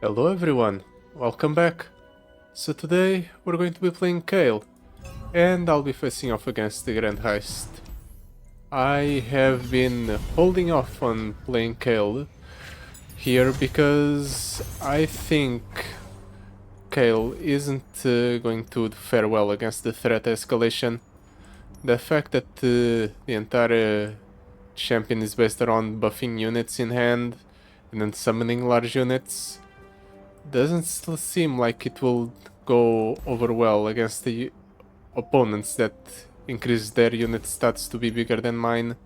Hello everyone, welcome back. So today we're going to be playing Kayle, and I'll be facing off against the Grand Heist. I have been holding off on playing Kayle here because I think Kayle isn't going to fare well against the threat escalation. The fact that the entire champion is based around buffing units in hand and then summoning large units doesn't still seem like it will go over well against the opponents that increase their unit stats to be bigger than mine.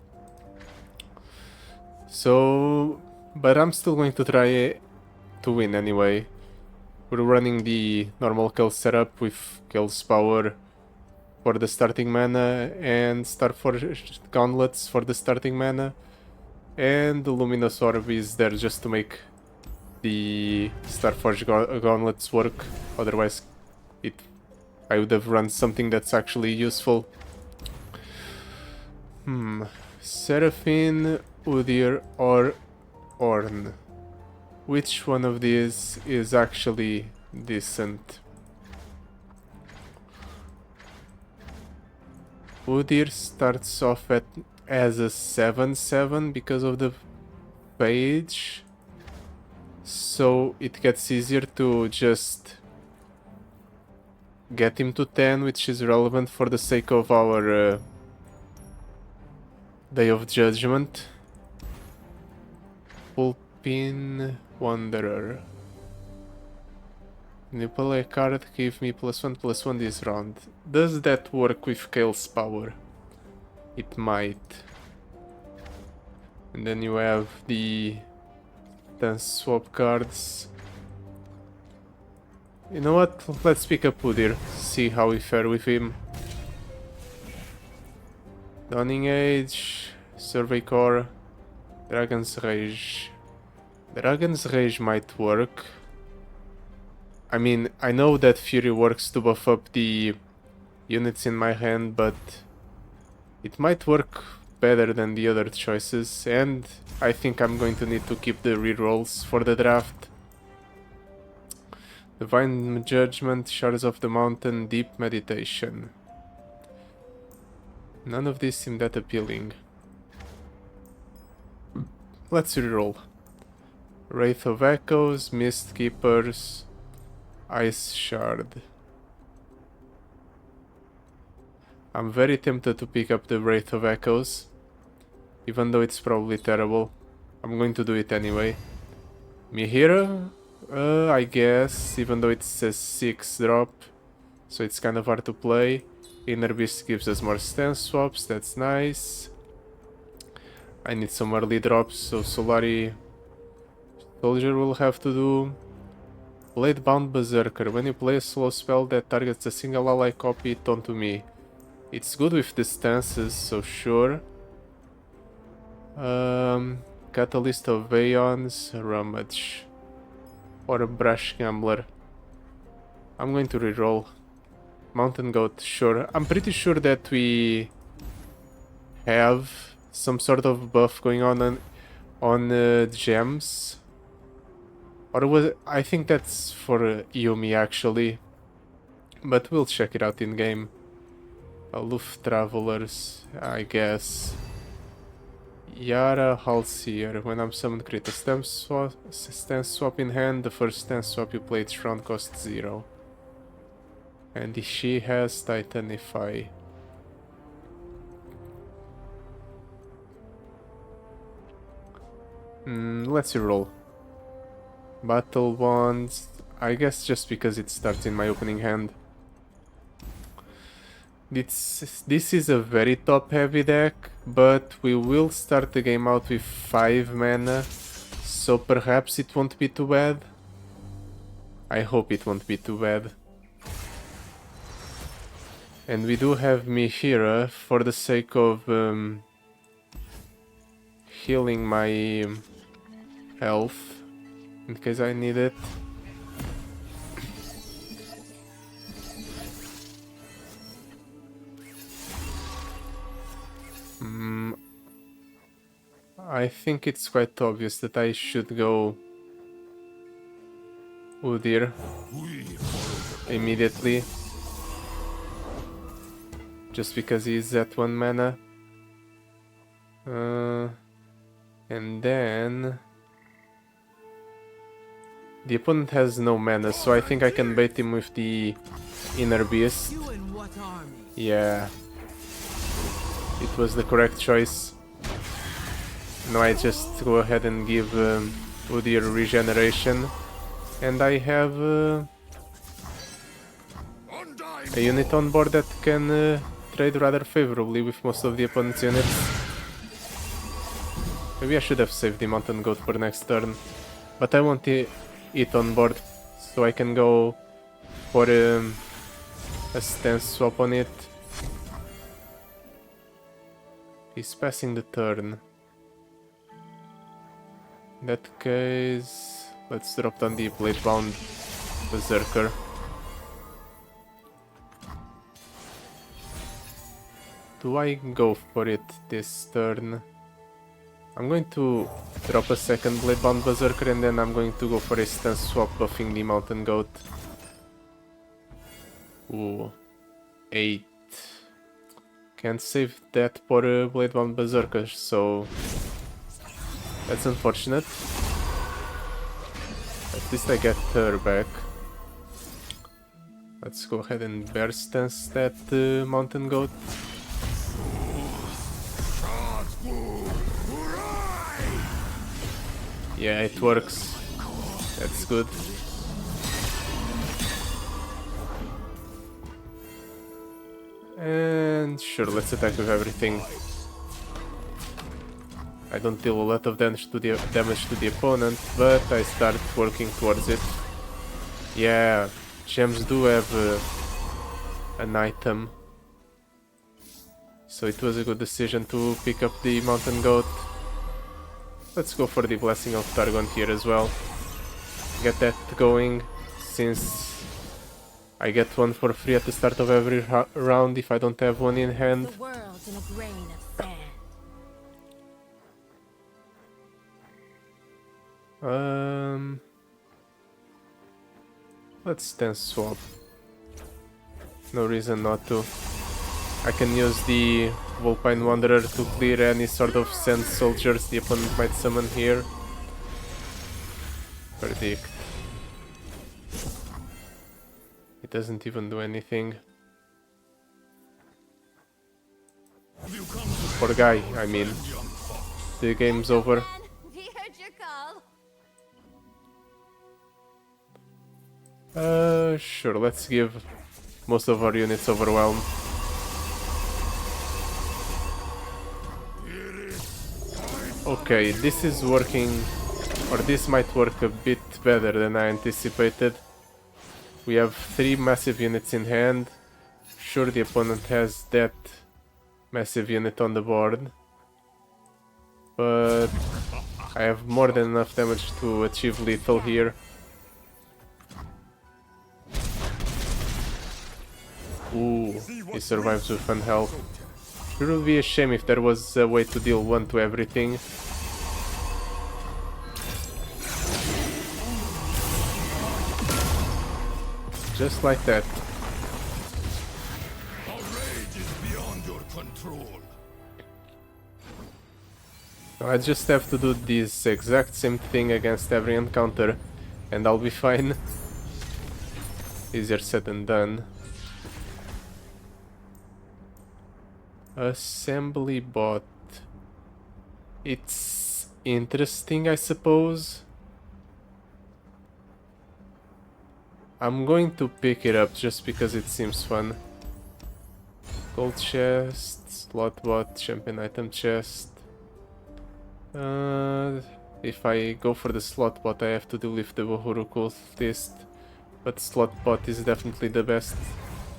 So, but I'm still going to try to win anyway. We're running the normal kill setup with Kayle's power for the starting mana and Starforged gauntlets for the starting mana, and the Luminous Orb is there just to make the Starforged gauntlets work. Otherwise, I would have run something that's actually useful. Seraphine, Udyr, or Ornn. Which one of these is actually decent? Udyr starts off as a 7/7 because of the page, so it gets easier to just get him to 10, which is relevant for the sake of our Day of Judgment. Pulpin Wanderer. When you play a card, give me +1/+1 this round. Does that work with Kayle's power? It might. And then you have the dance swap cards. You know what? Let's pick up Udyr, see how we fare with him. Dawning Age, Survey Core, Dragon's Rage. Dragon's Rage might work. I mean, I know that Fury works to buff up the units in my hand, but it might work better than the other choices, and I think I'm going to need to keep the rerolls for the draft. Divine Judgment, Shards of the Mountain, Deep Meditation. None of these seem that appealing. Let's reroll. Wraith of Echoes, Mist Keepers, Ice Shard. I'm very tempted to pick up the Wraith of Echoes, even though it's probably terrible. I'm going to do it anyway. Mihira? I guess, even though it's a 6-drop, so it's kind of hard to play. Inner Beast gives us more stance swaps, that's nice. I need some early drops, so Solari Soldier will have to do. Blade-bound Berserker. When you play a slow spell that targets a single ally, copy it onto me. It's good with the stances, so sure. Catalyst of Aeons, Rummage. Or a Brash Gambler. I'm going to reroll. Mountain Goat, sure. I'm pretty sure that we have some sort of buff going on gems. Or was it, I think that's for Yumi actually. But we'll check it out in game. Aloof Travelers, I guess. Yara Halseer. When I'm summoned, create a stance swap in hand. The first stance swap you play each round costs 0. And she has Titanify. Let's reroll. Battle Bonds. I guess just because it starts in my opening hand. This is a very top heavy deck, but we will start the game out with 5 mana, so perhaps it won't be too bad. I hope it won't be too bad. And we do have Mihira for the sake of healing my health in case I need it. I think it's quite obvious that I should go Udyr immediately. Just because he's at 1 mana. And then... the opponent has no mana, so I think I can bait him with the Inner Beast. Yeah. It was the correct choice. Now I just go ahead and give Udyr regeneration. And I have a unit on board that can trade rather favorably with most of the opponent's units. Maybe I should have saved the Mountain Goat for next turn. But I want it on board so I can go for a stance swap on it. He's passing the turn. In that case, let's drop down the Blade-bound Berserker. Do I go for it this turn? I'm going to drop a second Blade-bound Berserker and then I'm going to go for a stance swap buffing the Mountain Goat. Ooh, 8. Can't save that for a Blade-bound Berserker, so that's unfortunate. At least I get her back. Let's go ahead and bear stance that Mountain Goat. Yeah, it works. That's good. And sure, let's attack with everything. I don't deal a lot of damage to the opponent, but I start working towards it. Yeah, gems do have an item. So it was a good decision to pick up the Mountain Goat. Let's go for the Blessing of Targon here as well. Get that going, since I get one for free at the start of every round if I don't have one in hand. The world's in a grain of sand. Let's stance swap. No reason not to. I can use the Vulpine Wanderer to clear any sort of sand soldiers the opponent might summon here. Predict. It doesn't even do anything. Poor guy, I mean. The game's over. We heard your call. Sure, let's give most of our units Overwhelm. Okay, this is working, or this might work a bit better than I anticipated. We have 3 massive units in hand. Sure, the opponent has that massive unit on the board, but I have more than enough damage to achieve lethal here. Ooh, he survives with 1 health. It would be a shame if there was a way to deal 1 to everything. Just like that. Our rage is beyond your control. I just have to do this exact same thing against every encounter and I'll be fine. Easier said than done. Assembly bot. It's interesting, I suppose. I'm going to pick it up just because it seems fun. Gold chest, slot bot, champion item chest. If I go for the slot bot, I have to deal with the Wahuru cultist. But slot bot is definitely the best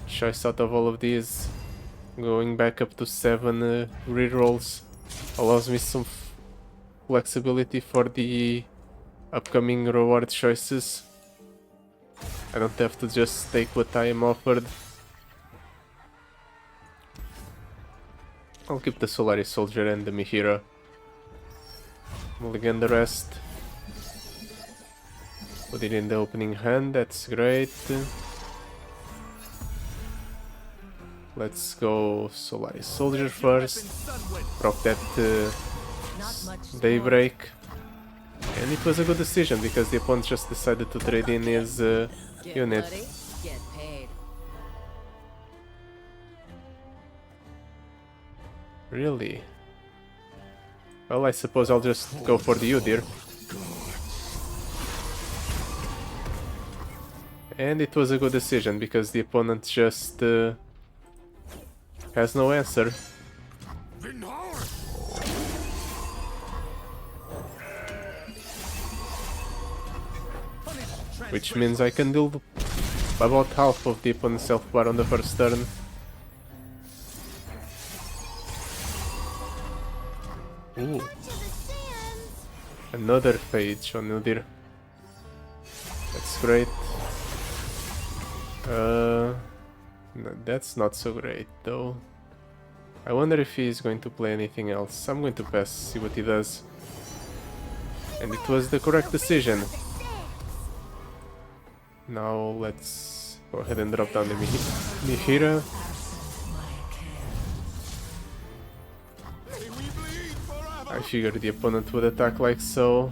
choice out of all of these. Going back up to 7 rerolls allows me some flexibility for the upcoming reward choices. I don't have to just take what I am offered. I'll keep the Solaris Soldier and the Mihira. Mulligan the rest. Put it in the opening hand, that's great. Let's go Solaris Soldier first. Proc that Daybreak. And it was a good decision because the opponent just decided to trade in his unit. Get paid. Really? Well, I suppose I'll just go for the Udyr. And it was a good decision because the opponent just has no answer. Which means I can deal about half of the opponent's health bar on the first turn. Ooh. Another Phage on Udyr. That's great. No, that's not so great though. I wonder if he's going to play anything else. I'm going to pass, see what he does. And it was the correct decision. Now let's go ahead and drop down the Mihira. I figured the opponent would attack like so.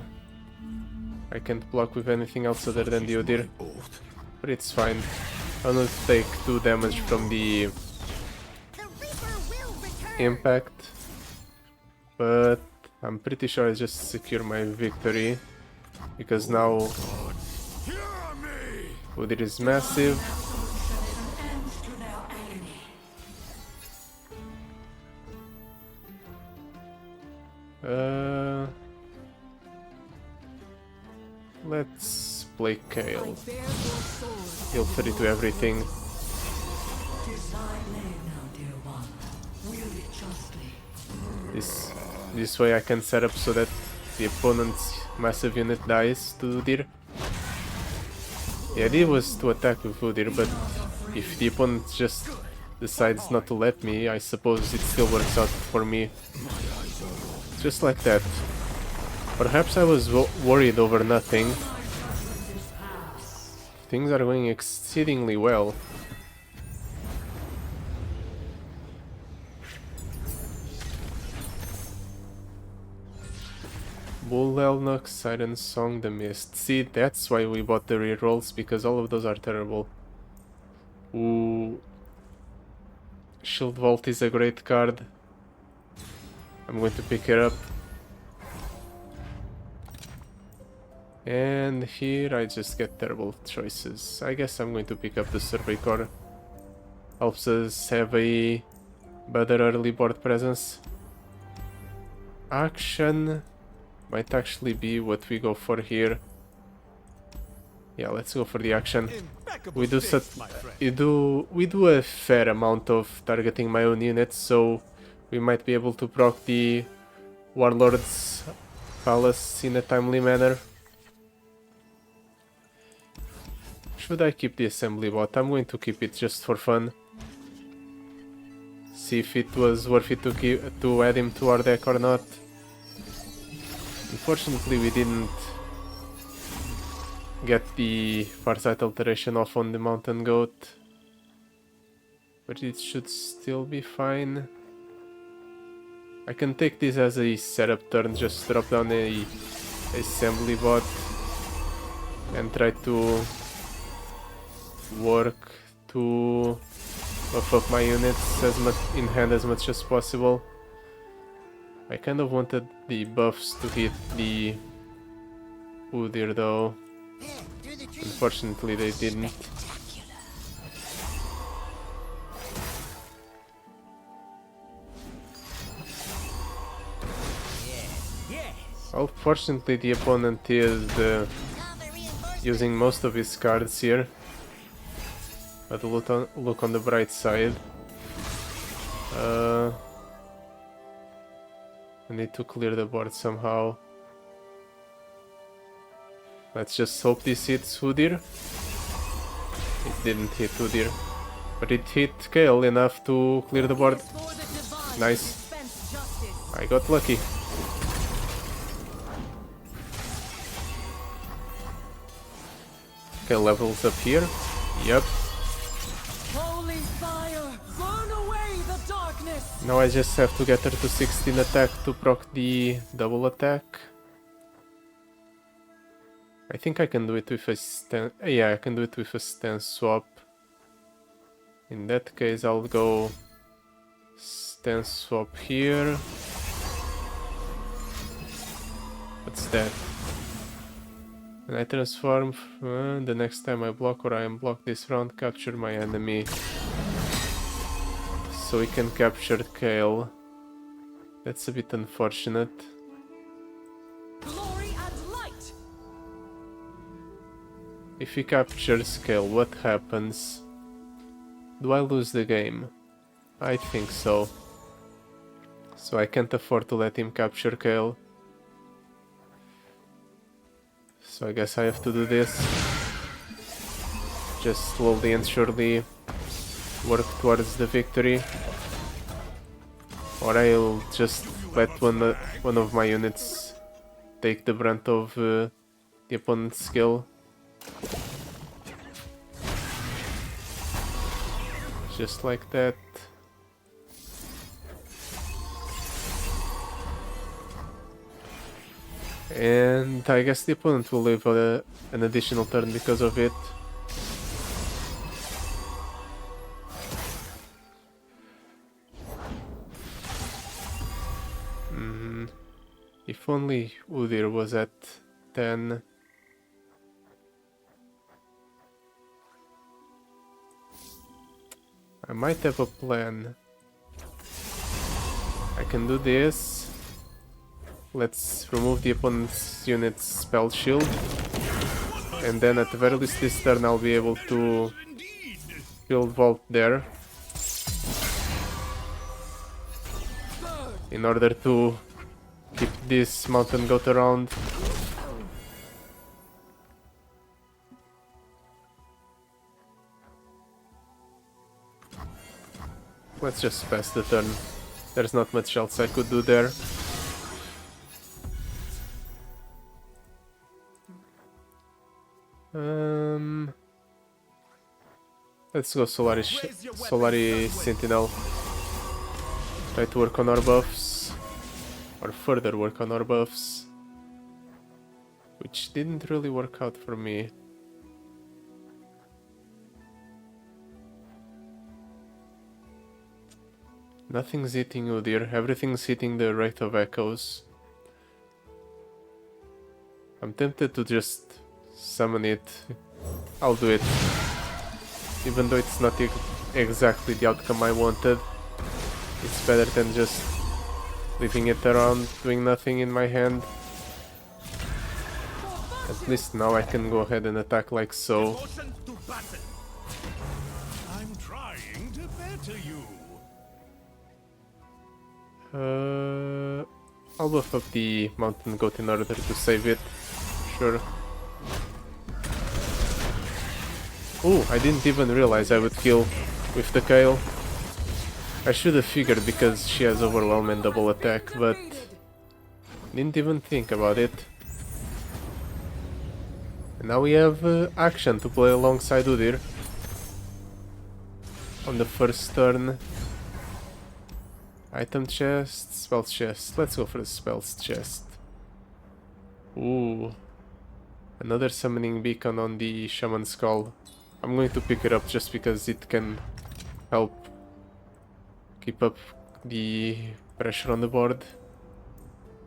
I can't block with anything else other than the Udyr. But it's fine. I'm gonna take 2 damage from the impact. But I'm pretty sure I just secure my victory. Because now Udyr is massive. Let's play Kayle. He'll fit into everything. This way I can set up so that the opponent's massive unit dies to Udyr. The idea was to attack with Udyr, but if the opponent just decides not to let me, I suppose it still works out for me. Just like that. Perhaps I was worried over nothing. Things are going exceedingly well. Bull Elnox, Siren Song, The Mist. See, that's why we bought the rerolls, because all of those are terrible. Ooh. Shield Vault is a great card. I'm going to pick it up. And here I just get terrible choices. I guess I'm going to pick up the Survey Core. Helps us have a better early board presence. Action might actually be what we go for here. Yeah, let's go for the action. We do a fair amount of targeting my own units, so we might be able to proc the Warlord's Palace in a timely manner. Should I keep the assembly bot? I'm going to keep it just for fun. See if it was worth it to add him to our deck or not. Unfortunately, we didn't get the Farsight Alteration off on the Mountain Goat. But it should still be fine. I can take this as a setup turn, just drop down a assembly bot and try to work to buff up my units as much in hand as much as possible. I kind of wanted the buffs to hit the Udyr though. Unfortunately they didn't. Well, fortunately the opponent is using most of his cards here. But look on the bright side. I need to clear the board somehow. Let's just hope this hits Udyr. It didn't hit Udyr, but it hit Kayle enough to clear the board. Nice. I got lucky. Kayle levels up here. Yep. Holy fire, burn away the darkness. Now I just have to get her to 16 attack to proc the double attack. I think I can do it with a stance. Yeah, I can do it with a stance swap. In that case, I'll go stance swap here. What's that? When I transform, the next time I block or I am blocked this round, capture my enemy. So we can capture Kayle. That's a bit unfortunate. Glory and light. If he captures Kayle, what happens? Do I lose the game? I think so. So I can't afford to let him capture Kayle. So I guess I have to do this. Just slowly and surely work towards the victory. Or I'll just let one of my units take the brunt of the opponent's skill. Just like that. And I guess the opponent will live an additional turn because of it. If only Udyr was at 10. I might have a plan. I can do this. Let's remove the opponent's unit's spell shield. And then at the very least this turn I'll be able to build vault there. In order to keep this mountain goat around. Let's just pass the turn. There's not much else I could do there. Let's go Solari Sentinel. Try to work on our buffs. Or further work on our buffs. Which didn't really work out for me. Nothing's hitting Udyr, everything's hitting the Wraith of Echoes. I'm tempted to just summon it. I'll do it. Even though it's not exactly the outcome I wanted. It's better than just leaving it around, doing nothing in my hand. At least now I can go ahead and attack like so. I'm trying to better you. I'll buff up the mountain goat in order to save it. Sure. Oh, I didn't even realize I would kill with the Kayle. I should have figured because she has overwhelm and double attack, but didn't even think about it. And now we have action to play alongside Udyr on the first turn. Item chest, spells chest. Let's go for the spells chest. Ooh. Another summoning beacon on the Shaman Skull. I'm going to pick it up just because it can help keep up the pressure on the board.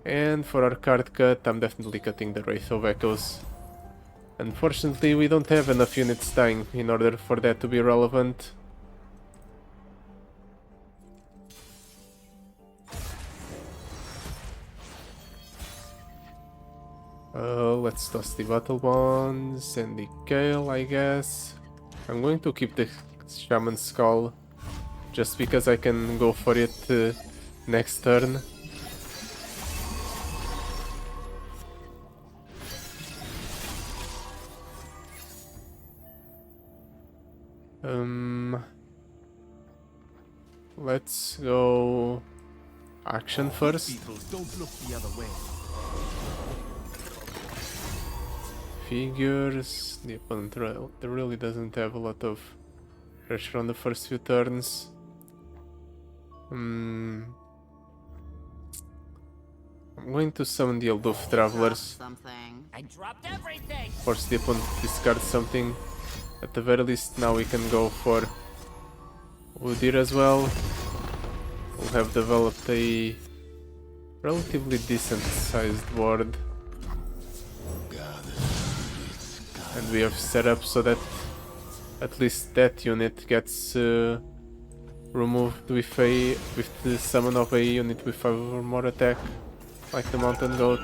And for our card cut, I'm definitely cutting the Wraith of Echoes. Unfortunately, we don't have enough units dying in order for that to be relevant. Let's toss the Battle Bonds and the Kayle, I guess. I'm going to keep the Shaman Skull, just because I can go for it next turn. Let's go action first. Don't look the other way. figures. The opponent really doesn't have a lot of pressure on the first few turns. I'm going to summon the Aloof Travelers. I dropped everything. Force the opponent to discard something. At the very least, now we can go for Udyr as well. We'll have developed a relatively decent sized ward. And we have set up so that at least that unit gets removed with the summon of a unit with 5 or more attack, like the Mountain Goat.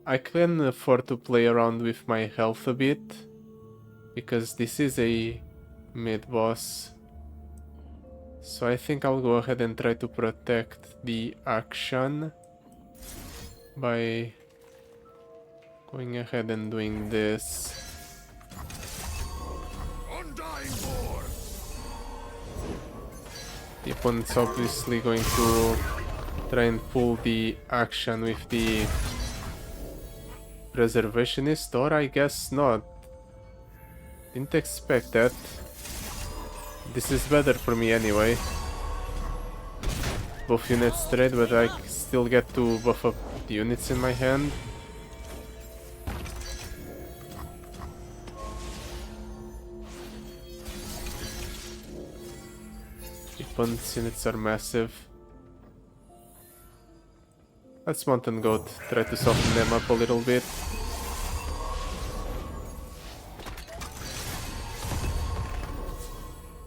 I can afford to play around with my health a bit, because this is a mid-boss. So I think I'll go ahead and try to protect the action by going ahead and doing this. Undying Boar! The opponent's obviously going to try and pull the action with the Preservationist, or I guess not. Didn't expect that. This is better for me anyway. Both units trade, but I still get to buff up the units in my hand. The opponent's units are massive. Let's Mountain Goat, try to soften them up a little bit.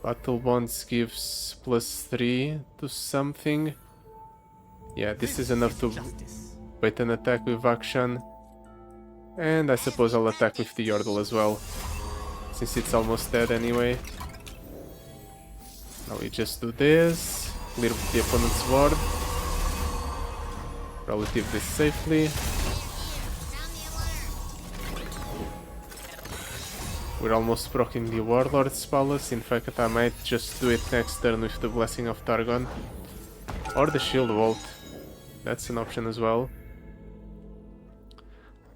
Battle Bonds gives +3 to something. Yeah, this is enough to bait an attack with action. And I suppose I'll attack with the Yordle as well, since it's almost dead anyway. Now we just do this, clear the opponent's ward relatively safely. We're almost proccing the Warlord's Palace. In fact, I might just do it next turn with the Blessing of Targon. Or the Shield Vault. That's an option as well.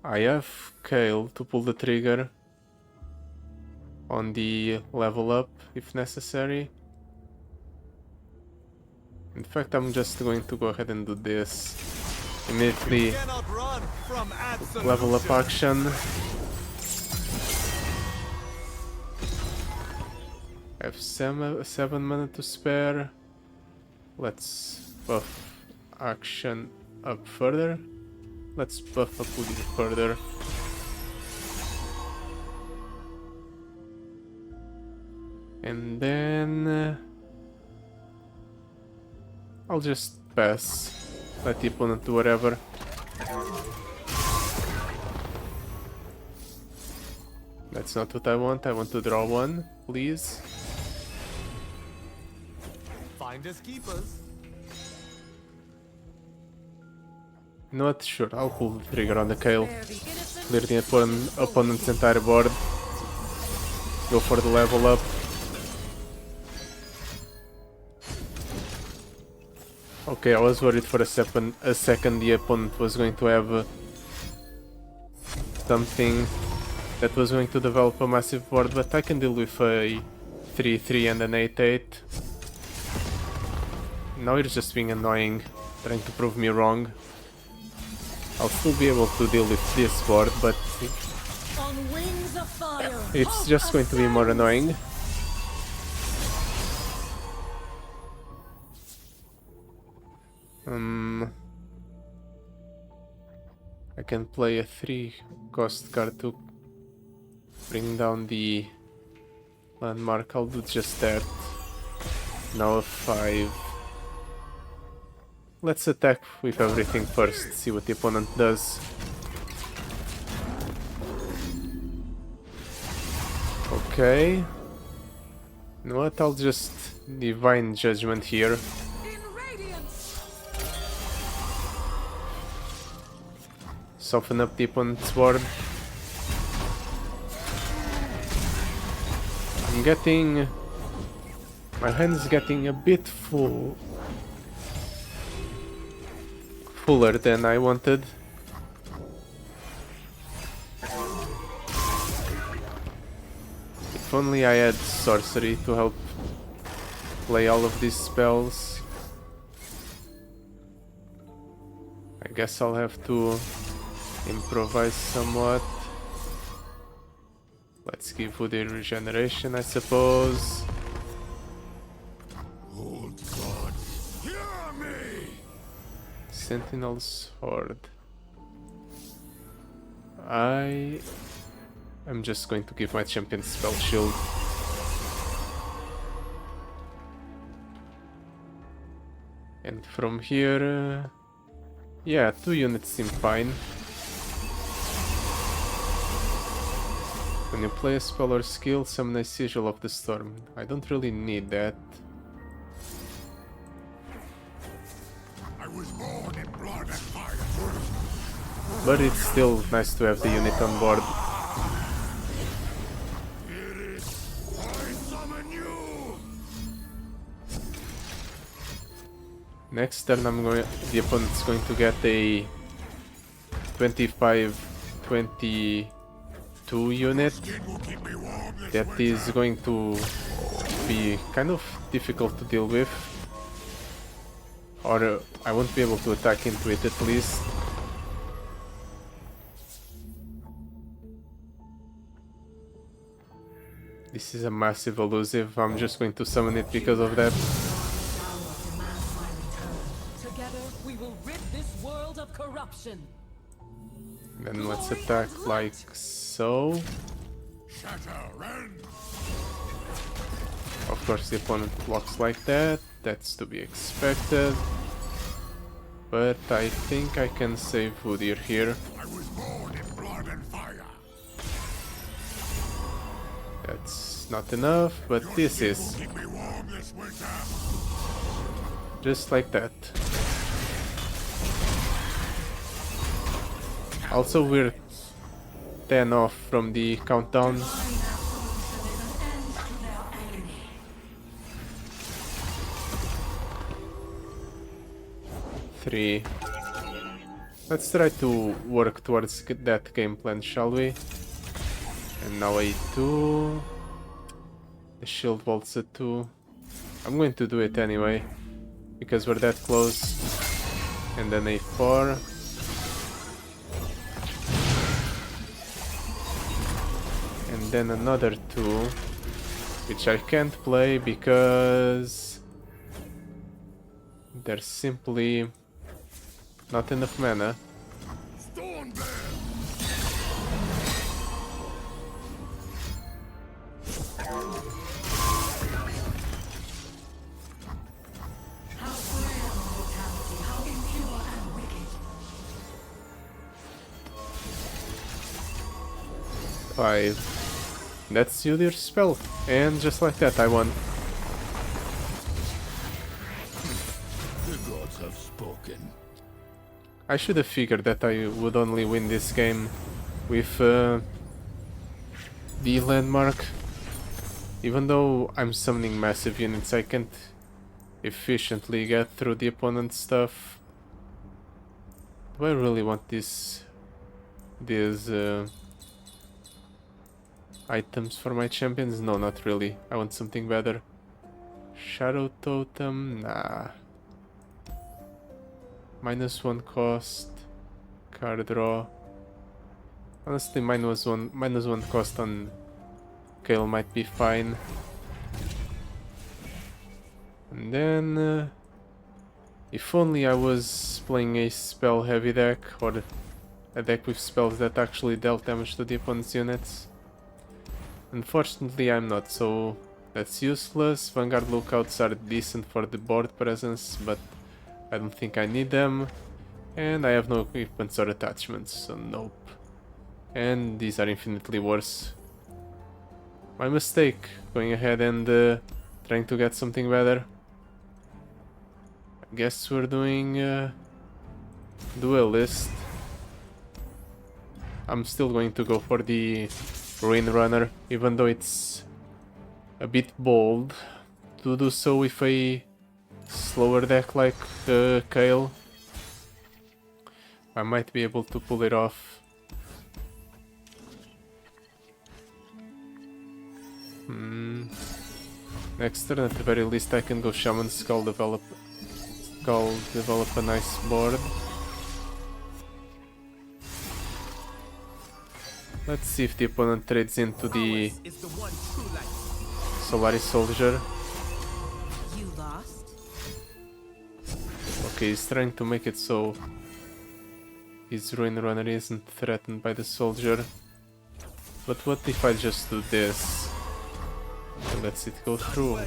I have Kayle to pull the trigger on the level up if necessary. In fact, I'm just going to go ahead and do this. Immediately level up action. I have 7 mana to spare. Let's buff action up further. Let's buff up Udyr further. And then I'll just pass. Let the opponent do whatever. That's not what I want. I want to draw one, please. Finders keepers. You know what? Sure, I'll pull the trigger on the Kayle. Clear the opponent's entire board. Go for the level up. Okay, I was worried for a second the opponent was going to have something that was going to develop a massive board, but I can deal with a 3-3 and an 8-8. Now you're just being annoying, trying to prove me wrong. I'll still be able to deal with this board, but On wings of fire. it's just going to be more annoying. I can play a 3-cost card to bring down the landmark. I'll do just that. Now a 5. Let's attack with everything first, see what the opponent does. Okay. You know what? I'll just Divine Judgment here. In radiance. Soften up the opponent's ward. I'm getting My hand is getting a bit fuller than I wanted. If only I had sorcery to help play all of these spells. I guess I'll have to improvise somewhat. Let's give Woody regeneration, I suppose. Old gods, hear me! Sentinel's Horde. I am just going to give my champion spell shield. And from here, yeah, 2 units seem fine. When you play a spell or skill, summon a Sigil of the Storm. I don't really need that. I was born in blood and fire. But it's still nice to have the unit on board. Here is, I summon you! Next turn the opponent's going to get a 25-22 unit. Skin will keep me warm this That winter. is going to be kind of difficult to deal with. Or I won't be able to attack into it at least. This is a massive elusive. I'm just going to summon it because of that. Together, we will rid this world of corruption. Then let's attack like so. Shatter, rend! Of course the opponent blocks like that. That's to be expected. But I think I can save Woodir here. I was born in blood and fire. That's not enough, but this is. Keep me warm this winter. Just like that. Also, we're 10 off from the countdown. Three. Let's try to work towards that game plan, shall we? And now A2. The shield vaults at 2. I'm going to do it anyway, because we're that close. And then A4. And then another 2, which I can't play because there's simply not enough mana. Stormbear! Five. That's your spell. And just like that, I won. The gods have spoken. I should have figured that I would only win this game with the landmark. Even though I'm summoning massive units, I can't efficiently get through the opponent's stuff. Do I really want these items for my champions? No, not really. I want something better. Shadow Totem? Nah. -1 cost. Card draw. Honestly, -1 cost on Kayle might be fine. And then, if only I was playing a spell heavy deck, or a deck with spells that actually dealt damage to the opponent's units. Unfortunately, I'm not, so that's useless. Vanguard lookouts are decent for the board presence, but I don't think I need them. And I have no equipments or attachments, so nope. And these are infinitely worse. My mistake, going ahead and trying to get something better. I guess we're doing Duelist. I'm still going to go for the Ruin Runner, even though it's a bit bold to do so with a slower deck like Kayle. I might be able to pull it off. Next turn, at the very least, I can go Shaman Skull, develop a nice board. Let's see if the opponent trades into the Solaris Soldier. You lost? Okay, he's trying to make it so his Ruin Runner isn't threatened by the Soldier. But what if I just do this? And lets it go through.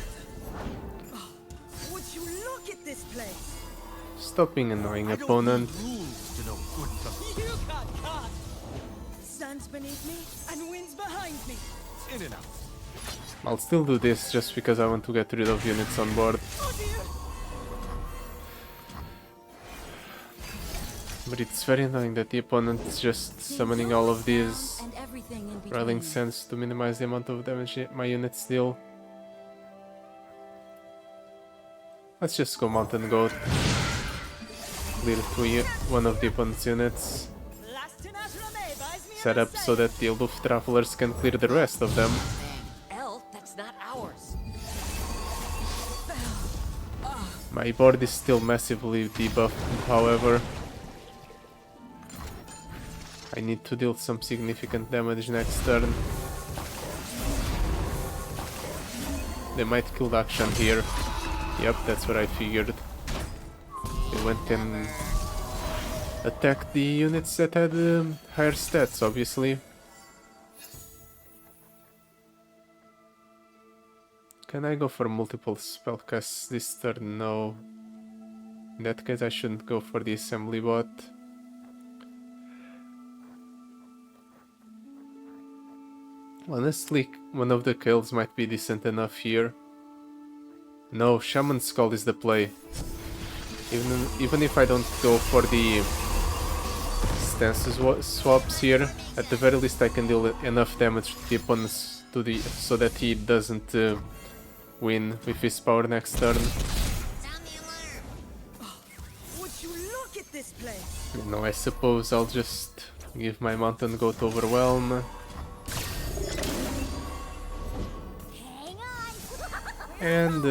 Would you look at this place? Stop being annoying, opponent. Rules to know good from You got caught! Sun's beneath me and wind's behind me. in and out. I'll still do this just because I want to get rid of units on board. Oh dear! But it's very annoying that the opponent is just summoning all of these And everything in between. Railing Sands to minimize the amount of damage my units deal. Let's just go Mountain Goat. Clear one of the opponent's units. Set up so that the Luft Travelers can clear the rest of them. Elf, that's not ours. My board is still massively debuffed, however. I need to deal some significant damage next turn. They might kill the action here. Yep, that's what I figured. They went and attacked the units that had higher stats, obviously. Can I go for multiple spellcasts this turn? No. In that case, I shouldn't go for the assembly bot. Honestly, one of the Kayles might be decent enough here. No, Shaman Skull is the play. Even if I don't go for the stances swaps here, at the very least I can deal enough damage to the opponent so that he doesn't win with his power next turn. Would you look at this place? No, I suppose I'll just give my Mountain Goat Overwhelm. Hang on. And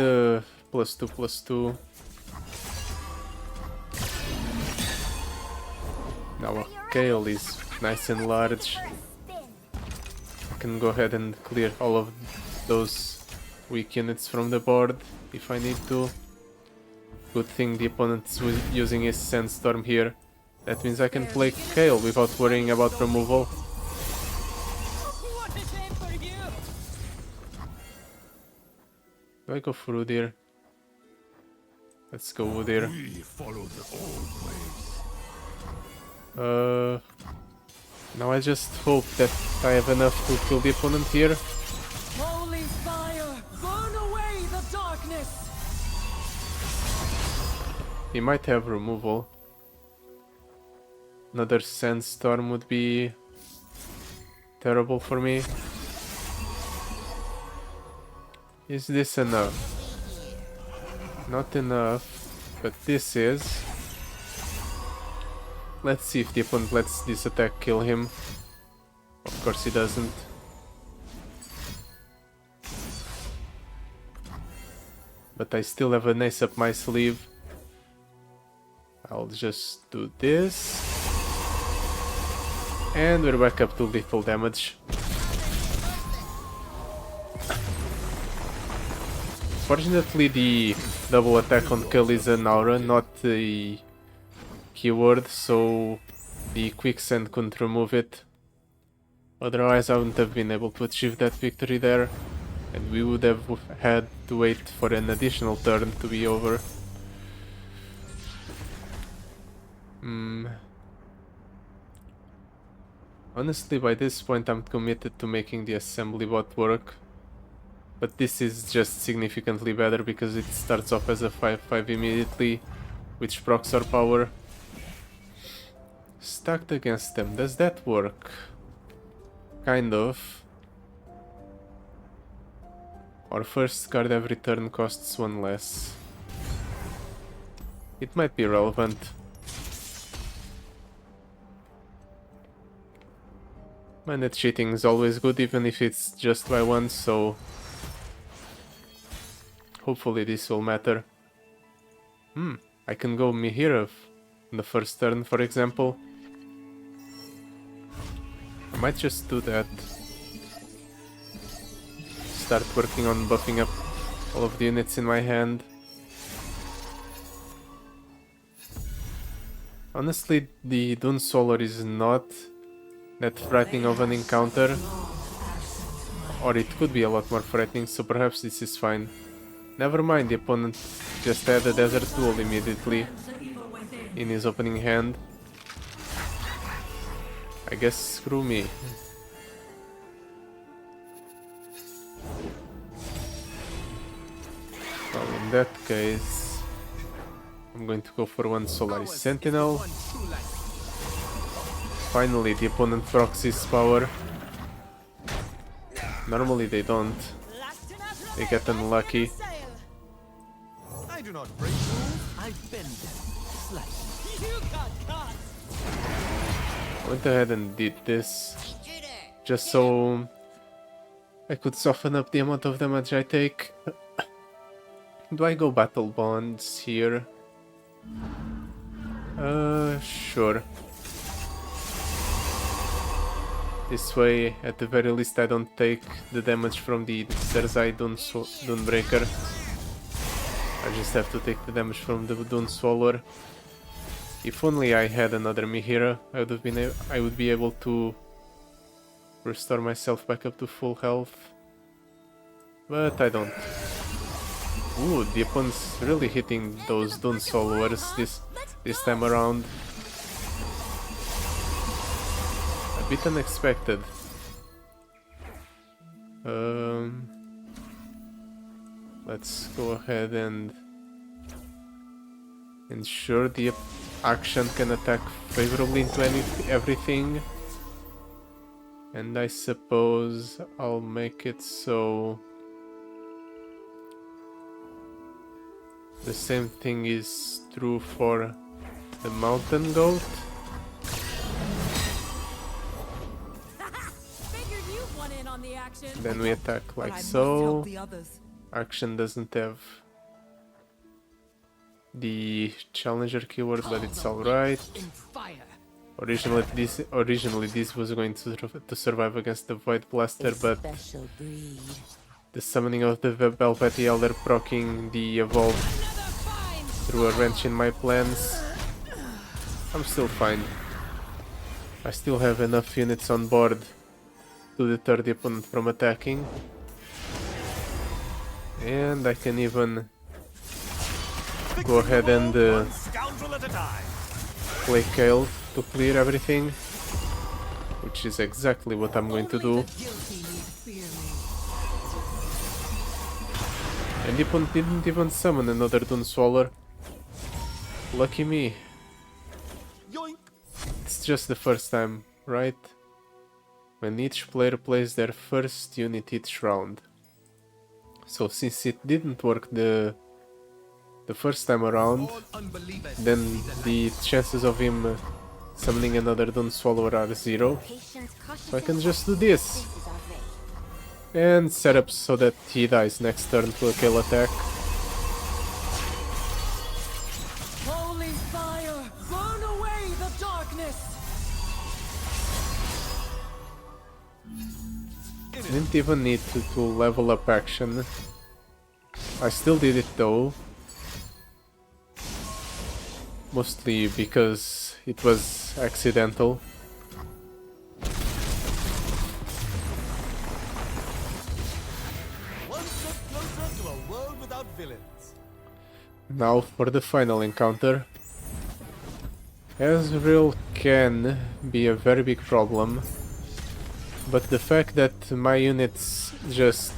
+2/+2. Now Kayle is nice and large. I can go ahead and clear all of those weak units from the board if I need to. Good thing the opponent is using his Sandstorm here. That means I can play Kayle without worrying about removal. What a shame for you! Do I go for Udyr? Let's go Udyr. We follow the old ways. Now I just hope that I have enough to kill the opponent here. Holy fire! Burn away the darkness! He might have removal. Another Sandstorm would be terrible for me. Is this enough? Not enough, but this is. Let's see if the opponent lets this attack kill him. Of course he doesn't. But I still have an ace up my sleeve. I'll just do this. And we're back up to lethal damage. Fortunately, the double attack on Kayle is an aura, not a keyword, so the quicksand couldn't remove it. Otherwise I wouldn't have been able to achieve that victory there, and we would have had to wait for an additional turn to be over. Honestly, by this point I'm committed to making the assembly bot work. But this is just significantly better because it starts off as a 5/5 immediately, which procs our power. Stacked against them, does that work? Kind of. Our first card every turn costs 1 less. It might be relevant. Mana cheating is always good, even if it's just by 1, so hopefully this will matter. I can go Mihirov in the first turn, for example. I might just do that. Start working on buffing up all of the units in my hand. Honestly, the Dune Solar is not that threatening of an encounter, or it could be a lot more threatening, so perhaps this is fine. Never mind, the opponent just had a Desert Duel immediately in his opening hand. I guess screw me. Well, in that case, I'm going to go for 1 Solaris Sentinel. Finally, the opponent procs his power. Normally they don't. They get unlucky. I do not break rules, I bend them slightly. You got caught. I went ahead and did this just so I could soften up the amount of damage I take. Do I go Battle Bonds here? Sure. This way, at the very least, I don't take the damage from the Zerzai Dunebreaker. I just have to take the damage from the Dune Swallower. If only I had another Mihira, I would be able to restore myself back up to full health. But I don't. Ooh, the opponent's really hitting those Dune Swallowers this time around. A bit unexpected. Let's go ahead and ensure the action can attack favorably into everything. And I suppose I'll make it so the same thing is true for the Mountain Goat. Figured you won in on the action. Then we attack But I like must so. help the others. Action doesn't have the challenger keyword, but it's alright. Originally this was going to survive against the Void Blaster, but the summoning of the Velvety Elder proccing the Evolve threw a wrench in my plans. I'm still fine. I still have enough units on board to deter the opponent from attacking. And I can even go ahead and play Kayle to clear everything, which is exactly what I'm going to do. And the opponent didn't even summon another Dune Swallower. Lucky me. It's just the first time, right? When each player plays their first unit each round. So since it didn't work the first time around, then the chances of him summoning another Dune Swallower are 0. So I can just do this. And set up so that he dies next turn to a Kayle attack. Holy fire! Burn away the darkness! Didn't even need to level up action. I still did it though. Mostly because it was accidental. One step closer to a world without villains. Now for the final encounter. Ezreal can be a very big problem, but the fact that my units just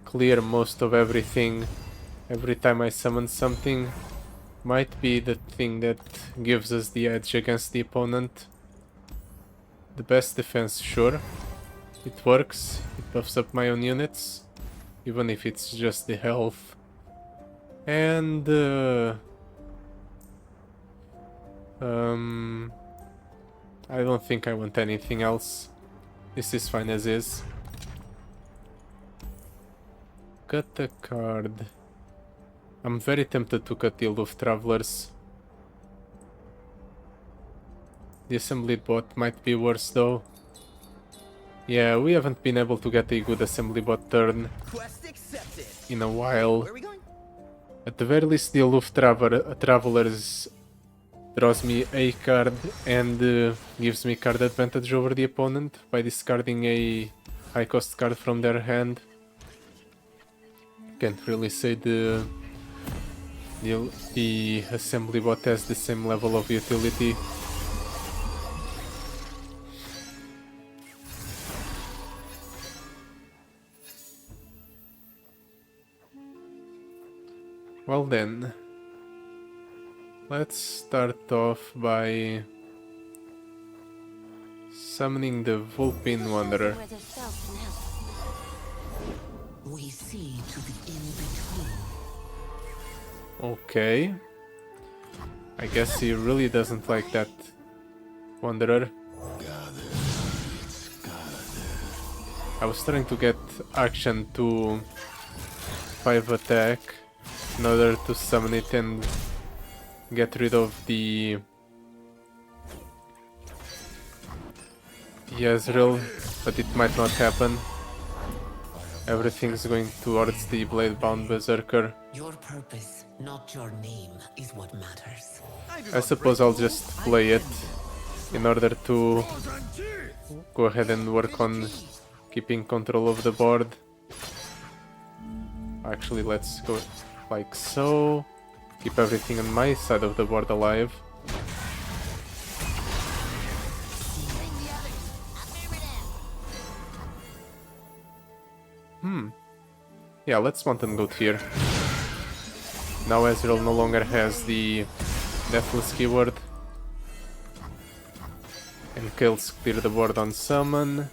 clear most of everything every time I summon something might be the thing that gives us the edge against the opponent. The best defense, sure. It works, it buffs up my own units. even if it's just the health. And I don't think I want anything else. This is fine as is. Cut a card. I'm very tempted to cut the Aloof Travelers. The assembly bot might be worse though. Yeah, we haven't been able to get a good assembly bot turn Quest accepted. in a while. Where are we going? At the very least, the Aloof Travelers draws me a card and gives me card advantage over the opponent by discarding a high cost card from their hand. Can't really say the assembly bot has the same level of utility. Well then, let's start off by summoning the Vulpine Wanderer. Where the spells can help. We see to the in-between. Okay. I guess he really doesn't like that Wanderer. I was trying to get action to 5 attack in order to summon it and get rid of the Ezreal, but it might not happen. Everything's going towards the Blade-bound Berserker. Your purpose, not your name, is what matters. I suppose I'll just play it in order to go ahead and work on keeping control of the board. Actually, let's go like so. Keep everything on my side of the board alive. Yeah, let's Mountain Goat here. Now Ezreal no longer has the Deathless keyword. And Kayle's clear the board on summon.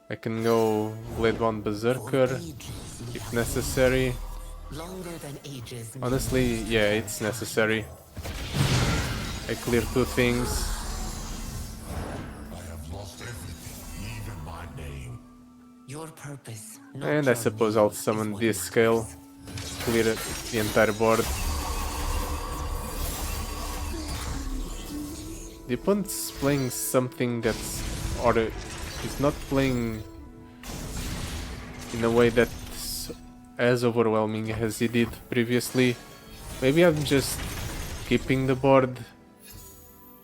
I can go Blade-bound Berserker if necessary. Longer than ages. Honestly, yeah, it's necessary. I clear 2 things. I have lost everything, even my name. Your purpose, not And I your suppose name, I'll is summon what this Kayle. matters. Clear the entire board. The opponent's playing something that's... or is not playing in a way that's as overwhelming as he did previously. Maybe I'm just keeping the board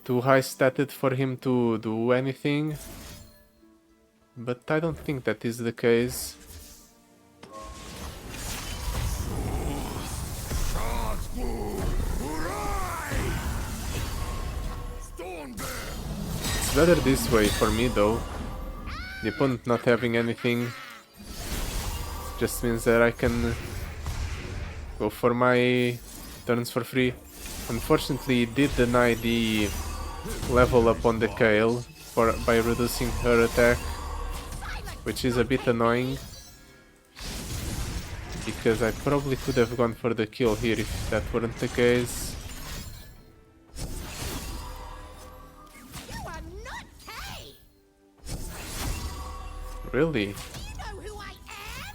too high statted for him to do anything. But I don't think that is the case. It's better this way for me though. The opponent not having anything just means that I can go for my turns for free. Unfortunately, it did deny the level up on the Kayle by reducing her attack, which is a bit annoying, because I probably could have gone for the kill here if that weren't the case. You are not Kay! Really? You know who I am?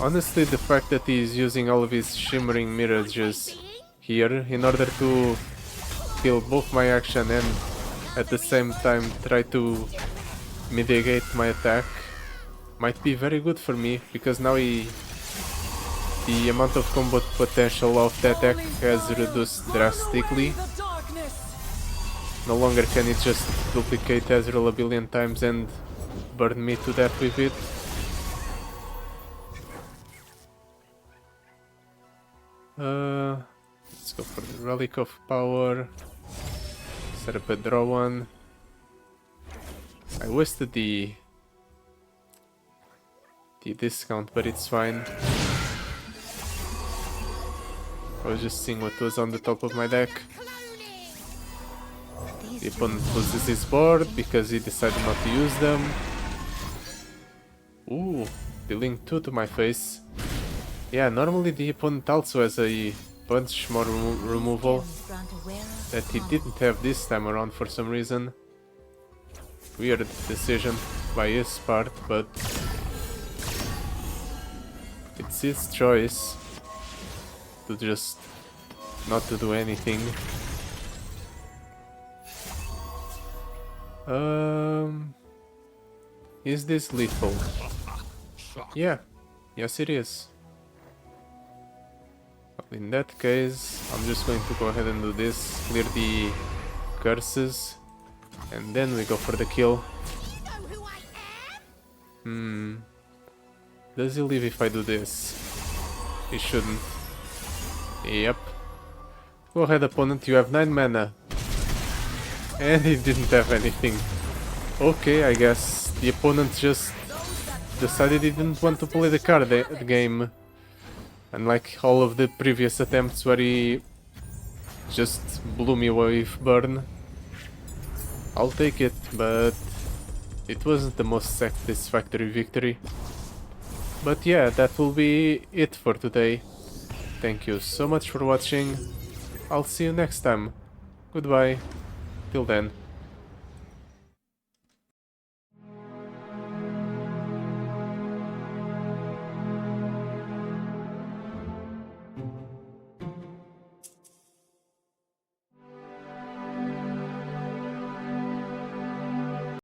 Honestly, the fact that he's using all of his shimmering mirages here in order to kill both my action and at the same time try to mitigate my attack might be very good for me, because now the amount of combo potential of the attack has reduced drastically. The darkness. No longer can it just duplicate Ezreal a billion times and burn me to death with it. Let's go for the Relic of Power. Set up a draw one. I wasted the discount, but it's fine. I was just seeing what was on the top of my deck. The opponent loses his board because he decided not to use them. Ooh, dealing 2 to my face. Yeah, normally the opponent also has a bunch more removal that he didn't have this time around for some reason. Weird decision by his part, but it's his choice to just not to do anything. Is this lethal? Yeah, yes it is. Well, in that case, I'm just going to go ahead and do this, clear the curses, and then we go for the kill. You know who I am? Does he leave if I do this? He shouldn't. Yep. Go ahead, opponent, you have 9 mana. And he didn't have anything. Okay, I guess the opponent just decided he didn't want to play the card game. Unlike all of the previous attempts where he just blew me away with burn. I'll take it, but it wasn't the most satisfactory victory. But yeah, that will be it for today. Thank you so much for watching. I'll see you next time. Goodbye. Till then.